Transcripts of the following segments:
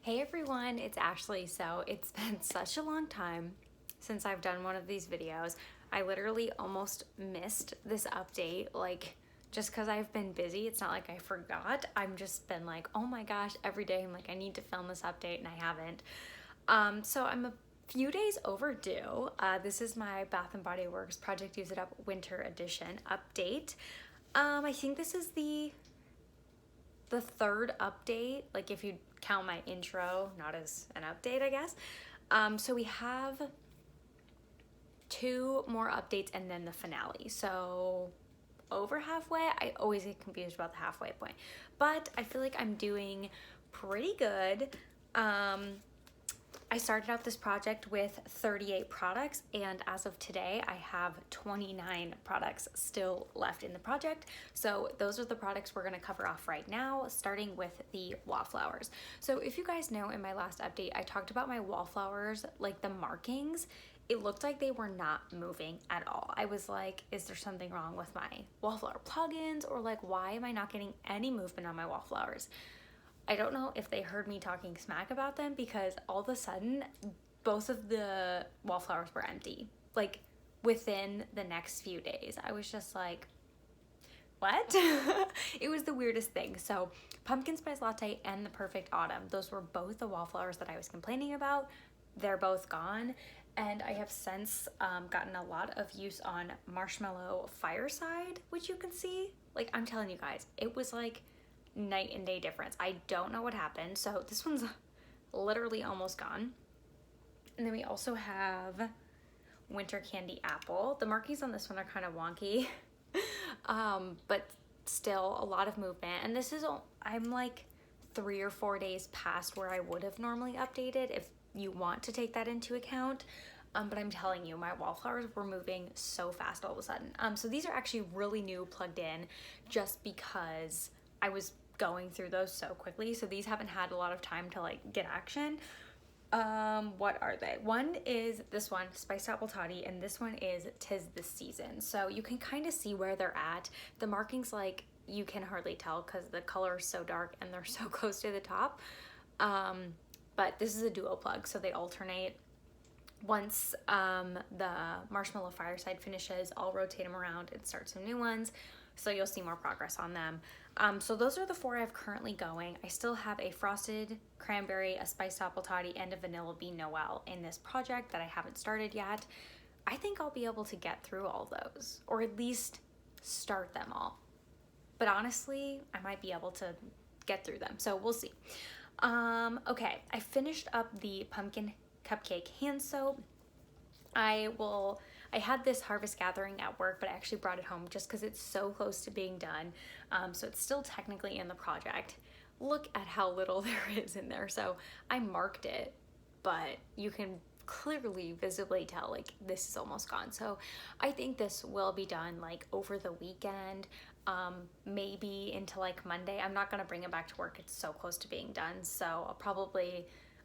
Hey everyone, it's Ashley. So it's been such a long time since I've done one of these videos. I literally almost missed this update, like just because I've been busy. It's not like I forgot. I've just been like, oh my gosh, every day I'm like, I need to film this update and I haven't. So I'm a few days overdue. This is my Bath & Body Works Project Use It Up Winter Edition update. I think this is the third update, like if you count my intro not as an update, I guess. So we have two more updates and then the finale. So over halfway. I always get confused about the halfway point, but I feel like I'm doing pretty good. I started out this project with 38 products, and as of today, I have 29 products still left in the project. So those are the products we're gonna cover off right now, starting with the Wallflowers. So if you guys know, in my last update, I talked about my Wallflowers, like the markings. It looked like they were not moving at all. I was like, is there something wrong with my Wallflower plugins, or like, why am I not getting any movement on my Wallflowers? I don't know if they heard me talking smack about them, because all of a sudden both of the Wallflowers were empty. Like within the next few days. I was just like, what? It was the weirdest thing. So Pumpkin Spice Latte and the Perfect Autumn, those were both the Wallflowers that I was complaining about. They're both gone. And I have since gotten a lot of use on Marshmallow Fireside, which you can see. Like, I'm telling you guys, it was like night and day difference. I don't know what happened. So this one's literally almost gone. And then we also have Winter Candy Apple. The markings on this one are kind of wonky, but still a lot of movement. And this is, I'm like 3 or 4 days past where I would have normally updated, if you want to take that into account. But I'm telling you, my Wallflowers were moving so fast all of a sudden. So these are actually really new, plugged in, just because I was going through those so quickly. So these haven't had a lot of time to like get action. What are they? One is this one, Spiced Apple Toddy, and this one is 'Tis the Season. So you can kind of see where they're at. The markings, like, you can hardly tell because the color is so dark and they're so close to the top. But this is a duo plug, so they alternate. Once the Marshmallow Fireside finishes, I'll rotate them around and start some new ones, so you'll see more progress on them. So those are the 4 I have currently going. I still have a Frosted Cranberry, a Spiced Apple Toddy, and a Vanilla Bean Noel in this project that I haven't started yet. I think I'll be able to get through all those, or at least start them all. But honestly, I might be able to get through them, so we'll see. Okay, I finished up the Pumpkin Cupcake hand soap. I had this Harvest Gathering at work, but I actually brought it home just because it's so close to being done. So it's still technically in the project. Look at how little there is in there. So I marked it, but you can clearly visibly tell like this is almost gone. So I think this will be done like over the weekend, maybe into like Monday. I'm not gonna bring it back to work. It's so close to being done. So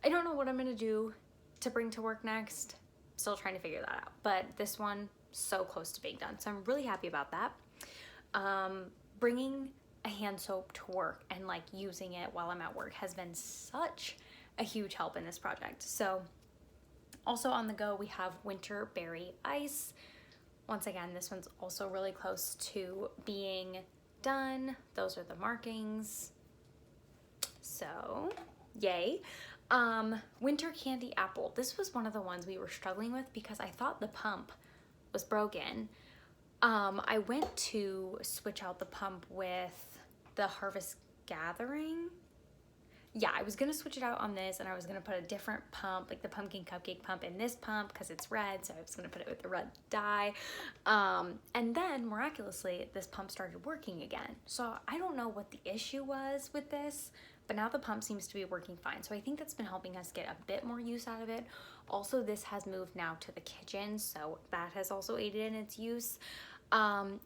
I don't know what I'm gonna do to bring to work next. Still trying to figure that out, but this one so close to being done, so I'm really happy about that. Bringing a hand soap to work and like using it while I'm at work has been such a huge help in this project. So also on the go, we have Winter Berry Ice. Once again, this one's also really close to being done. Those are the markings, so yay. Winter Candy Apple. This was one of the ones we were struggling with because I thought the pump was broken. I went to switch out the pump with the Harvest Gathering. Yeah, I was gonna switch it out on this, and I was gonna put a different pump, like the Pumpkin Cupcake pump, in this pump because it's red, so I was gonna put it with the red dye. And then miraculously, this pump started working again. So I don't know what the issue was with this, but now the pump seems to be working fine. So I think that's been helping us get a bit more use out of it. Also, this has moved now to the kitchen, so that has also aided in its use.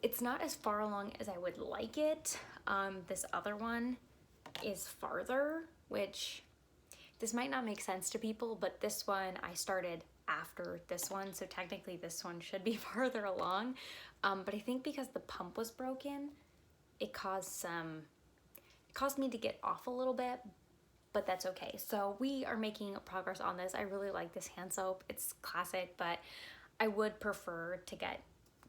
It's not as far along as I would like it. This other one is farther, which this might not make sense to people, but this one I started after this one, so technically this one should be farther along. But I think because the pump was broken, it caused me to get off a little bit, but that's okay. So we are making progress on this. I really like this hand soap. It's classic, but I would prefer to get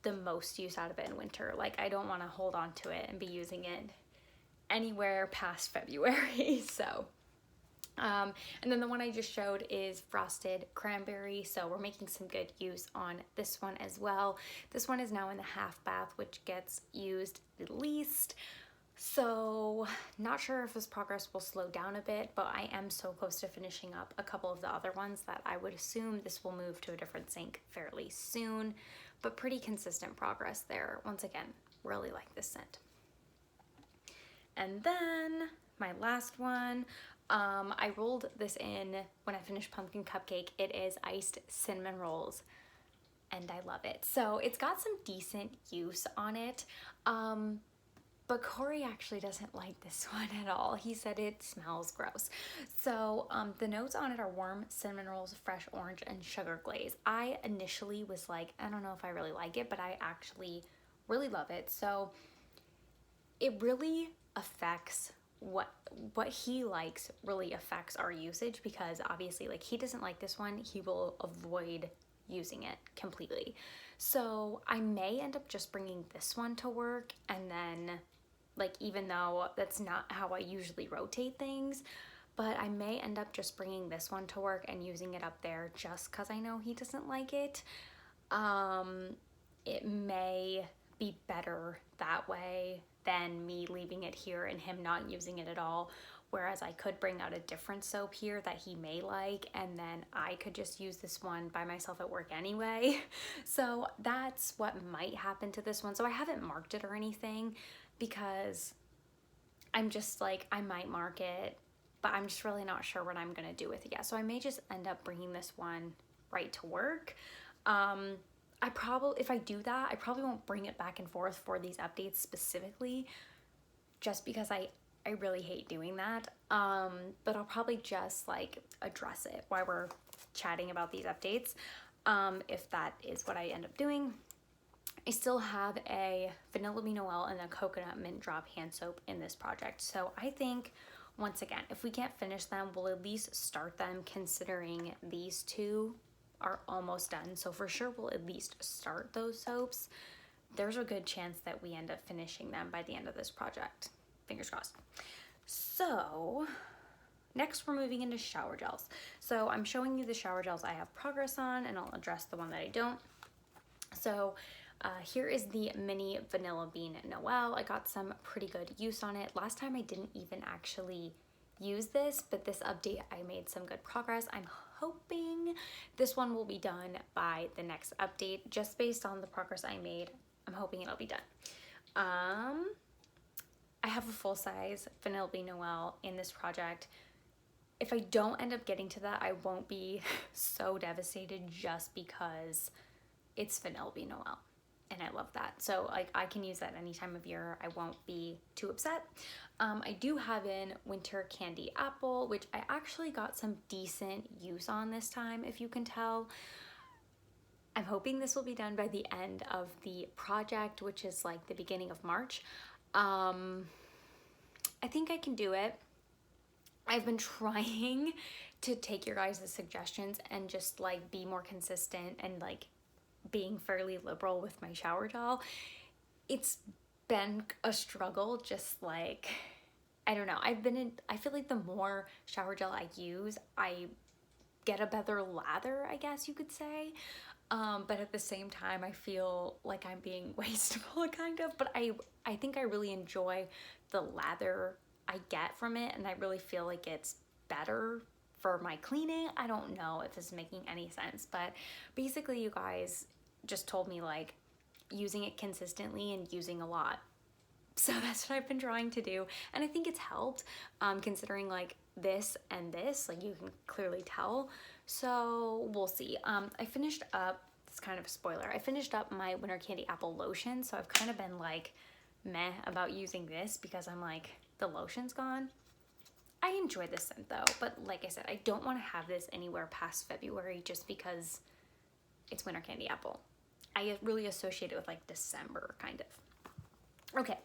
the most use out of it in winter. Like, I don't want to hold on to it and be using it anywhere past February. So and then the one I just showed is Frosted Cranberry, so we're making some good use on this one as well. This one is now in the half bath, which gets used the least. So not sure if this progress will slow down a bit, but I am so close to finishing up a couple of the other ones that I would assume this will move to a different sink fairly soon, but pretty consistent progress there. Once again, really like this scent. And then my last one, I rolled this in when I finished Pumpkin Cupcake. It is iced cinnamon rolls, and I love it. So it's got some decent use on it, but Corey actually doesn't like this one at all. He said it smells gross. So the notes on it are warm cinnamon rolls, fresh orange, and sugar glaze. I initially was like, I don't know if I really like it, but I actually really love it. So it really affects what he likes, really affects our usage, because obviously, like, he doesn't like this one, he will avoid using it completely. So I may end up just bringing this one to work, and then, like, even though that's not how I usually rotate things, but I may end up just bringing this one to work and using it up there just because I know he doesn't like it. It may be better that way than me leaving it here and him not using it at all. Whereas I could bring out a different soap here that he may like, and then I could just use this one by myself at work anyway. So that's what might happen to this one. So I haven't marked it or anything because I'm just like, I might mark it, but I'm just really not sure what I'm gonna do with it yet. So I may just end up bringing this one right to work. If I do that, I probably won't bring it back and forth for these updates specifically, just because I really hate doing that. But I'll probably just like address it while we're chatting about these updates, if that is what I end up doing. I still have a Vanilla Bean Noel and a Coconut Mint Drop hand soap in this project. So I think, once again, if we can't finish them, we'll at least start them, considering these two are almost done. So for sure, we'll at least start those soaps. There's a good chance that we end up finishing them by the end of this project. Fingers crossed. So next we're moving into shower gels. So I'm showing you the shower gels I have progress on, and I'll address the one that I don't. So here is the mini Vanilla Bean Noel. I got some pretty good use on it. Last time I didn't even actually use this, but this update I made some good progress. I'm hoping this one will be done by the next update, just based on the progress I made. I'm hoping it'll be done. I have a full-size Vanilla Bean Noel in this project. If I don't end up getting to that, I won't be so devastated, just because it's Vanilla Bean Noel and I love that. So like, I can use that any time of year. I won't be too upset. I do have in Winter Candy Apple, which I actually got some decent use on this time, if you can tell. I'm hoping this will be done by the end of the project, which is like the beginning of March. I think I can do it. I've been trying to take your guys' suggestions and just like be more consistent and like being fairly liberal with my shower gel. It's been a struggle, just like, I don't know. I feel like the more shower gel I use, I get a better lather, I guess you could say. But at the same time, I feel like I'm being wasteful, kind of. But I think I really enjoy the lather I get from it, and I really feel like it's better for my cleaning. I don't know if this is making any sense, but basically you guys just told me like using it consistently and using a lot. So that's what I've been trying to do, and I think it's helped, considering like this and this, like you can clearly tell. So we'll see. I finished up, it's kind of a spoiler, I finished up my Winter Candy Apple lotion, so I've kind of been like meh about using this because I'm like, the lotion's gone. I enjoy this scent though, but like I said, I don't want to have this anywhere past February just because it's Winter Candy Apple. I really associate it with like December, kind of. Okay,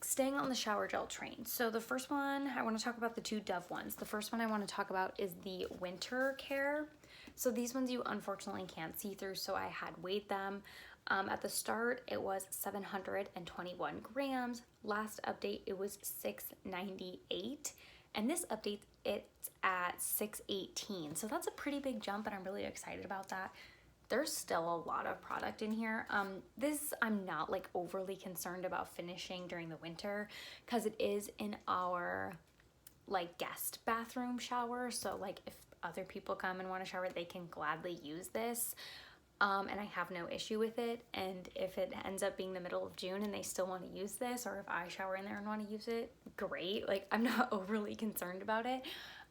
staying on the shower gel train. So the first one, I want to talk about the two Dove ones. The first one I want to talk about is the Winter Care. So these ones you unfortunately can't see through, so I had weighed them. At the start, it was 721 grams. Last update, it was 698. And this update, it's at 618. So that's a pretty big jump, and I'm really excited about that. There's still a lot of product in here. This I'm not like overly concerned about finishing during the winter because it is in our like guest bathroom shower. So like if other people come and want to shower, they can gladly use this. And I have no issue with it. And if it ends up being the middle of June and they still want to use this, or if I shower in there and want to use it, great. Like I'm not overly concerned about it.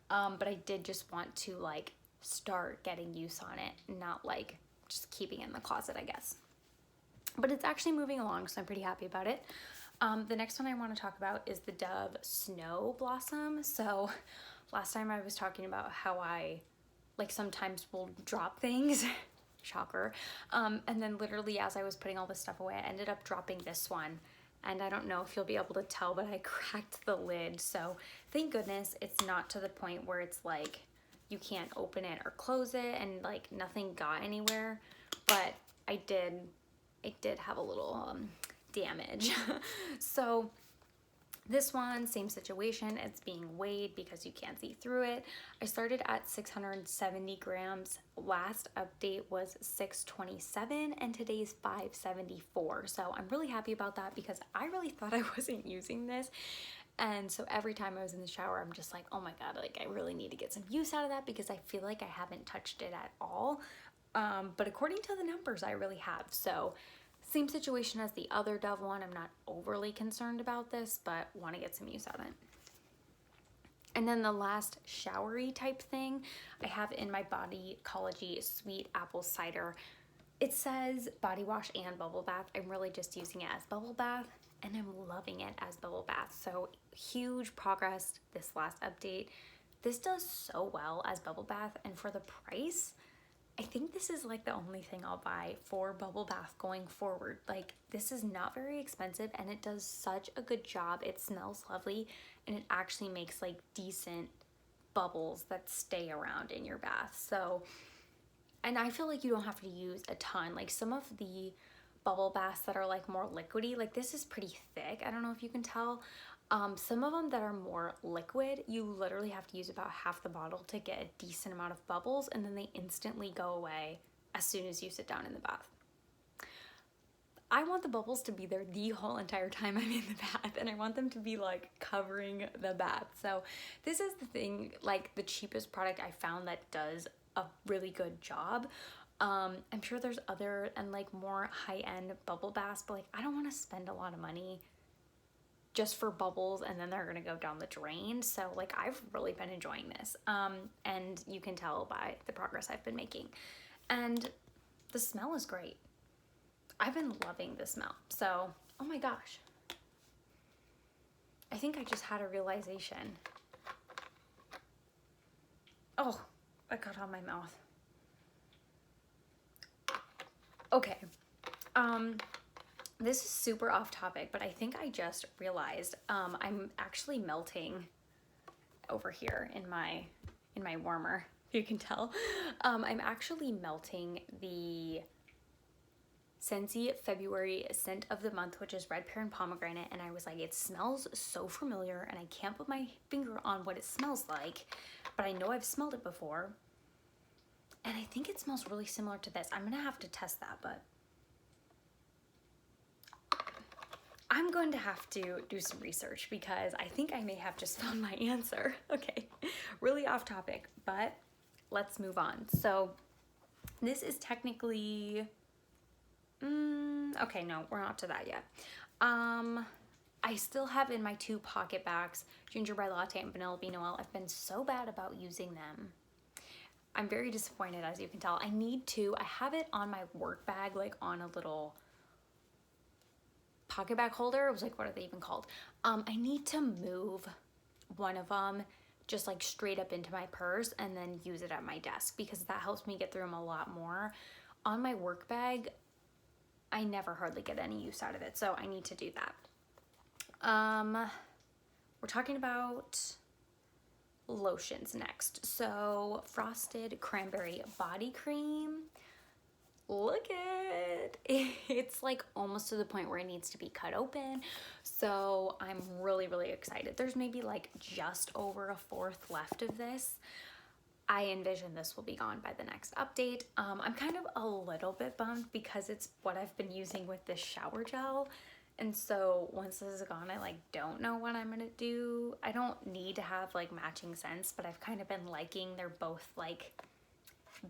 But I did just want to like start getting use on it, not like just keeping it in the closet, I guess. But it's actually moving along, so I'm pretty happy about it. The next one I want to talk about is the Dove Snow Blossom. So last time I was talking about how I like sometimes will drop things. Shocker. And then literally as I was putting all this stuff away, I ended up dropping this one. And I don't know if you'll be able to tell, but I cracked the lid. So thank goodness it's not to the point where it's like you can't open it or close it and like nothing got anywhere. But I did have a little damage. So this one, same situation, it's being weighed because you can't see through it. I started at 670 grams. Last update was 627 and today's 574. So I'm really happy about that because I really thought I wasn't using this. And so every time I was in the shower, I'm just like, oh my God, like I really need to get some use out of that because I feel like I haven't touched it at all. But according to the numbers, I really have. So same situation as the other Dove one. I'm not overly concerned about this, but want to get some use out of it. And then the last showery type thing I have in my Bodycology Sweet Apple Cider. It says body wash and bubble bath. I'm really just using it as bubble bath, and I'm loving it as bubble bath. So huge progress this last update. This does so well as bubble bath, and for the price, I think this is like the only thing I'll buy for bubble bath going forward. Like this is not very expensive and it does such a good job. It smells lovely and it actually makes like decent bubbles that stay around in your bath. So, and I feel like you don't have to use a ton. Like some of the bubble baths that are like more liquidy, like this is pretty thick. I don't know if you can tell. Some of them that are more liquid, you literally have to use about half the bottle to get a decent amount of bubbles, and then they instantly go away as soon as you sit down in the bath. I want the bubbles to be there the whole entire time I'm in the bath, and I want them to be like covering the bath. So this is the thing, like the cheapest product I found that does a really good job. I'm sure there's other and like more high-end bubble baths, but like I don't want to spend a lot of money just for bubbles and then they're gonna go down the drain. So like I've really been enjoying this, and you can tell by the progress I've been making, and the smell is great. I've been loving the smell. So oh my gosh, I think I just had a realization. Oh, I got on my mouth. Okay, this is super off topic, but I think I just realized I'm actually melting over here in my warmer, if you can tell. I'm actually melting the Scentsy February scent of the month, which is red pear and pomegranate, and I was like, it smells so familiar and I can't put my finger on what it smells like, but I know I've smelled it before. And I think it smells really similar to this. I'm gonna have to test that, but I'm going to have to do some research because I think I may have just found my answer. Okay, really off topic, but let's move on. So this is technically, okay, no, we're not to that yet. I still have in my two pocket bags, gingerbread latte and vanilla bean oil. I've been so bad about using them. I'm very disappointed, as you can tell. I have it on my work bag, like on a little pocket bag holder. It was like, what are they even called? I need to move one of them just like straight up into my purse and then use it at my desk because that helps me get through them a lot more. On my work bag, I never hardly get any use out of it, so I need to do that. We're talking about lotions next. So Frosted Cranberry Body Cream. Look at it. It's like almost to the point where it needs to be cut open. So I'm really, really excited. There's maybe like just over a fourth left of this. I envision this will be gone by the next update. I'm kind of a little bit bummed because it's what I've been using with this shower gel. And so once this is gone, I like don't know what I'm gonna do. I don't need to have like matching scents, but I've kind of been liking they're both like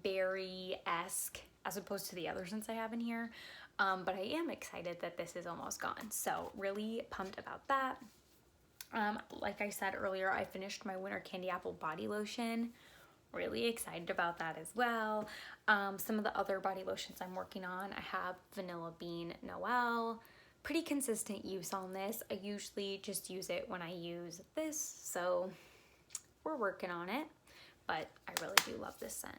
berry-esque as opposed to the other scents I have in here. But I am excited that this is almost gone. So really pumped about that. Like I said earlier, I finished my Winter Candy Apple body lotion. Really excited about that as well. Some of the other body lotions I'm working on, I have Vanilla Bean Noel. Pretty consistent use on this. I usually just use it when I use this, so we're working on it, but I really do love this scent.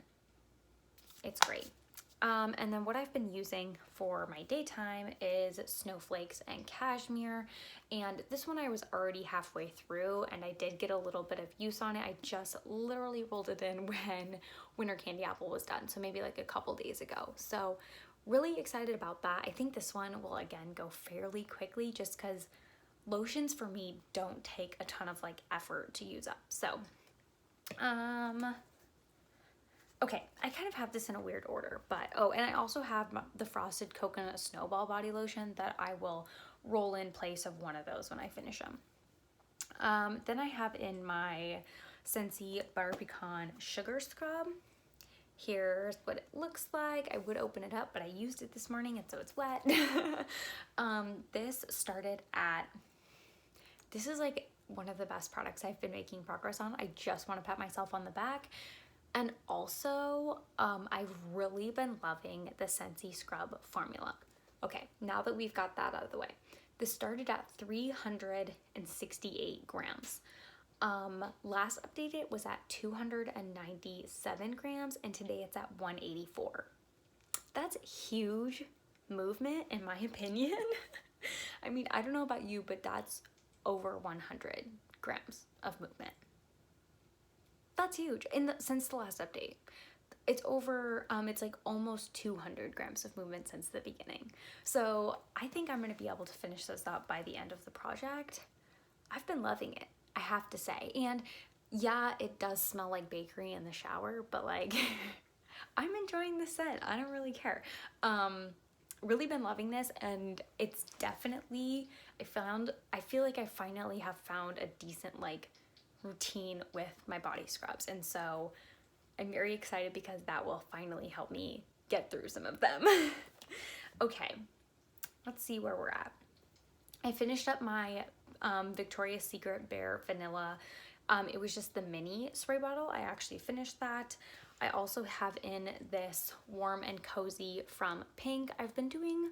It's great. And then what I've been using for my daytime is Snowflakes and Cashmere. And this one I was already halfway through and I did get a little bit of use on it. I just literally rolled it in when Winter Candy Apple was done. So maybe like a couple days ago. So really excited about that. I think this one will again go fairly quickly just because lotions for me don't take a ton of like effort to use up. So, okay, I kind of have this in a weird order, but oh, and I also have the Frosted Coconut Snowball Body Lotion that I will roll in place of one of those when I finish them. Then I have in my Scentsy Butter Pecan Sugar Scrub. Here's what it looks like. I would open it up, but I used it this morning and so it's wet. This started at, this is like one of the best products I've been making progress on. I just want to pat myself on the back. And also, I've really been loving the Scentsy Scrub formula. Okay, now that we've got that out of the way, this started at 368 grams. Last updated was at 297 grams, and today it's at 184. That's huge movement, in my opinion. I mean, I don't know about you, but that's over 100 grams of movement. That's huge since the last update. It's over, it's like almost 200 grams of movement since the beginning. So I think I'm gonna be able to finish this up by the end of the project. I've been loving it, I have to say. And yeah, it does smell like bakery in the shower, but like, I'm enjoying the scent. I don't really care. Really been loving this, and it's definitely, I feel like I finally have found a decent like routine with my body scrubs, and so I'm very excited because that will finally help me get through some of them. Okay, let's see where we're at. I finished up my Victoria's Secret Bare Vanilla. It was just the mini spray bottle. I actually finished that. I also have in this Warm and Cozy from Pink. I've been doing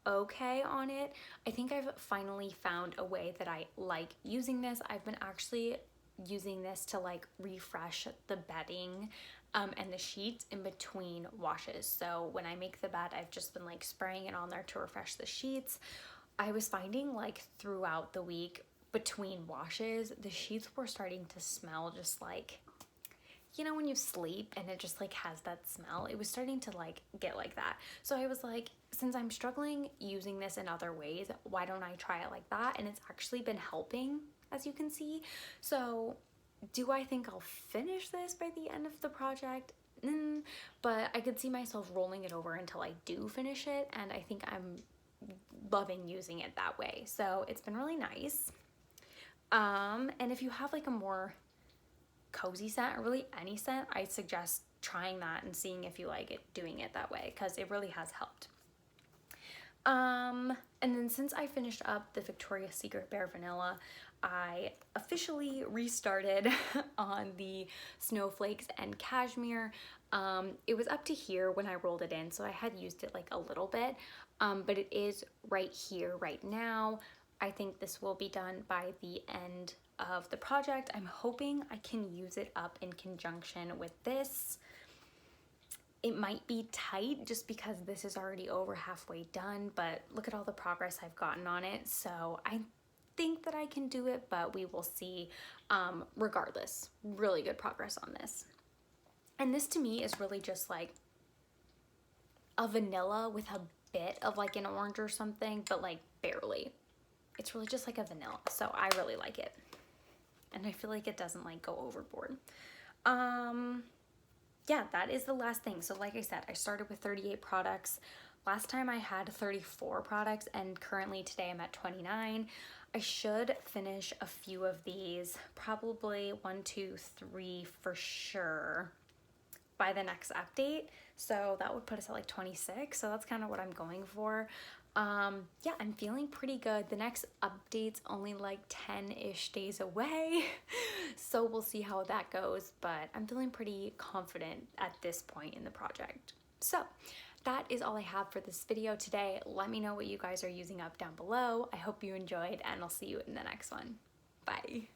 okay on it. I think I've finally found a way that I like using this. I've been actually using this to like refresh the bedding and the sheets in between washes. So when I make the bed, I've just been like spraying it on there to refresh the sheets. I was finding like throughout the week between washes, the sheets were starting to smell just like, you know, when you sleep and it just like has that smell. It was starting to like get like that. So I was like, since I'm struggling using this in other ways, why don't I try it like that? And it's actually been helping, as you can see. So do I think I'll finish this by the end of the project? But I could see myself rolling it over until I do finish it, and I think I'm loving using it that way. So it's been really nice. And if you have like a more cozy scent, or really any scent, I suggest trying that and seeing if you like it, doing it that way, because it really has helped. And then since I finished up the Victoria's Secret Bare Vanilla, I officially restarted on the Snowflakes and Cashmere. It was up to here when I rolled it in, so I had used it like a little bit, but it is right here right now. I think this will be done by the end of the project. I'm hoping I can use it up in conjunction with this. It might be tight just because this is already over halfway done, but look at all the progress I've gotten on it. So I think that I can do it, but we will see. Regardless, really good progress on this. And this to me is really just like a vanilla with a bit of like an orange or something, but like barely. It's really just like a vanilla, so I really like it. And I feel like it doesn't like go overboard. Yeah, that is the last thing. So like I said, I started with 38 products. Last time I had 34 products, and currently today I'm at 29. I should finish a few of these, probably 1, 2, 3 for sure by the next update. So that would put us at like 26. So that's kind of what I'm going for. Yeah, I'm feeling pretty good. The next update's only like 10-ish days away. So we'll see how that goes, but I'm feeling pretty confident at this point in the project. So that is all I have for this video today. Let me know what you guys are using up down below. I hope you enjoyed, and I'll see you in the next one. Bye.